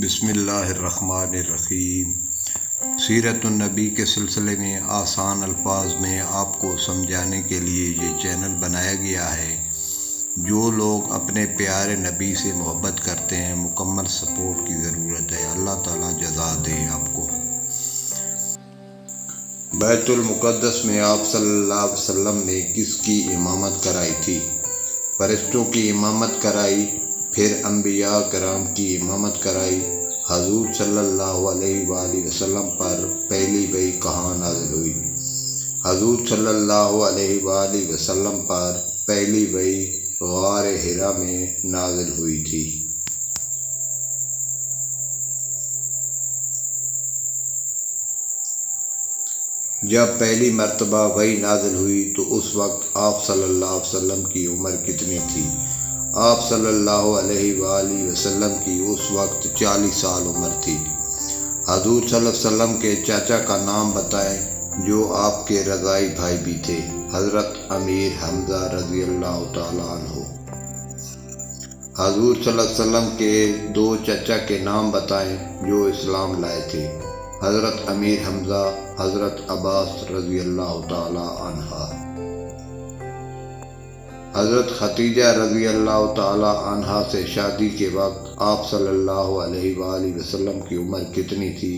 بسم اللہ الرحمن الرحیم۔ سیرت النبی کے سلسلے میں آسان الفاظ میں آپ کو سمجھانے کے لیے یہ چینل بنایا گیا ہے۔ جو لوگ اپنے پیارے نبی سے محبت کرتے ہیں مکمل سپورٹ کی ضرورت ہے۔ اللہ تعالیٰ جزا دے آپ کو۔ بیت المقدس میں آپ صلی اللہ علیہ وسلم نے کس کی امامت کرائی تھی؟ فرشتوں کی امامت کرائی، پھر انبیاء کرام کی امامت کرائی۔ حضور صلی اللہ علیہ وآلہ وسلم پر پہلی وحی کہاں نازل ہوئی؟ حضور صلی اللہ علیہ وآلہ وسلم پر پہلی وحی غار حرا میں نازل ہوئی تھی۔ جب پہلی مرتبہ وحی نازل ہوئی تو اس وقت آپ صلی اللہ علیہ وسلم کی عمر کتنی تھی؟ آپ صلی اللہ علیہ وآلہ وسلم کی اس وقت 40 سال عمر تھی۔ حضور صلی اللہ علیہ وسلم کے چاچا کا نام بتائیں جو آپ کے رضاعی بھائی بھی تھے۔ حضرت امیر حمزہ رضی اللہ تعالیٰ عنہ۔ حضور صلی اللہ علیہ وسلم کے 2 چچا کے نام بتائیں جو اسلام لائے تھے۔ حضرت امیر حمزہ، حضرت عباس رضی اللہ تعالیٰ عنہ۔ حضرت ختیجہ رضی اللہ تعالیٰ عنہ سے شادی کے وقت آپ صلی اللہ علیہ وآلہ وسلم کی عمر کتنی تھی؟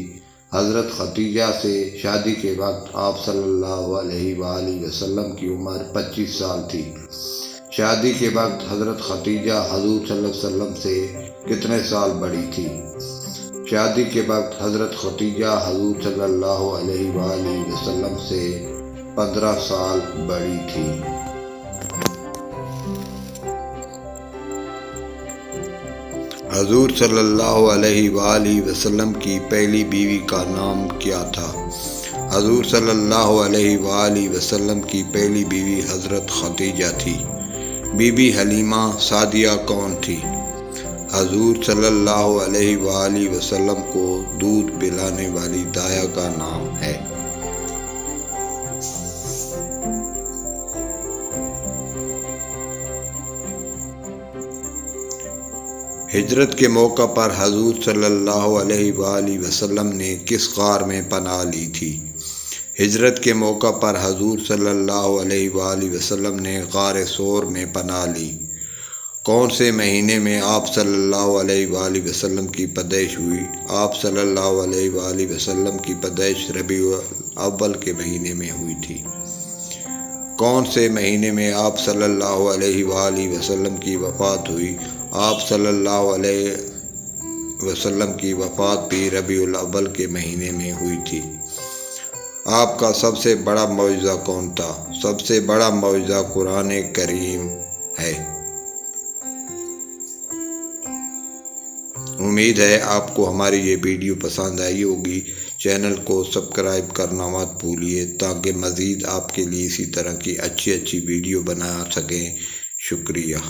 حضرت ختیجہ سے شادی کے وقت آپ صلی اللہ علیہ وآلہ وسلم کی عمر 25 سال تھی۔ شادی کے وقت حضرت ختیجہ حضور صلی اللہ علیہ وسلم سے کتنے سال بڑی تھی؟ شادی کے وقت حضرت ختیجہ حضور صلی اللہ علیہ وآلہ وسلم سے 15 سال بڑی تھی۔ حضور صلی اللہ علیہ وآلہ وسلم کی پہلی بیوی کا نام کیا تھا؟ حضور صلی اللہ علیہ وآلہ وسلم کی پہلی بیوی حضرت ختیجہ تھی۔ بی بی حلیمہ سعدیہ کون تھی؟ حضور صلی اللہ علیہ وآلہ وسلم کو دودھ پلانے والی دایا کا نام ہے۔ ہجرت کے موقع پر حضور صلی اللہ علیہ وآلہ وسلم نے کس غار میں پناہ لی تھی؟ ہجرت کے موقع پر حضور صلی اللہ علیہ وآلہ وسلم نے غار ثور میں پناہ لی۔ کون سے مہینے میں آپ صلی اللہ علیہ وآلہ وسلم کی پیدائش ہوئی؟ آپ صلی اللہ علیہ وآلہ وسلم کی پیدائش ربیع الاول کے مہینے میں ہوئی تھی۔ کون سے مہینے میں آپ صلی اللہ علیہ وآلہ وسلم کی وفات ہوئی؟ آپ صلی اللہ علیہ وسلم کی وفات بھی ربیع الاول کے مہینے میں ہوئی تھی۔ آپ کا سب سے بڑا معجزہ کون تھا؟ سب سے بڑا معجزہ قرآن کریم ہے۔ امید ہے آپ کو ہماری یہ ویڈیو پسند آئی ہوگی۔ چینل کو سبسکرائب کرنا مت بھولیے تاکہ مزید آپ کے لیے اسی طرح کی اچھی ویڈیو بنا سکیں۔ شکریہ۔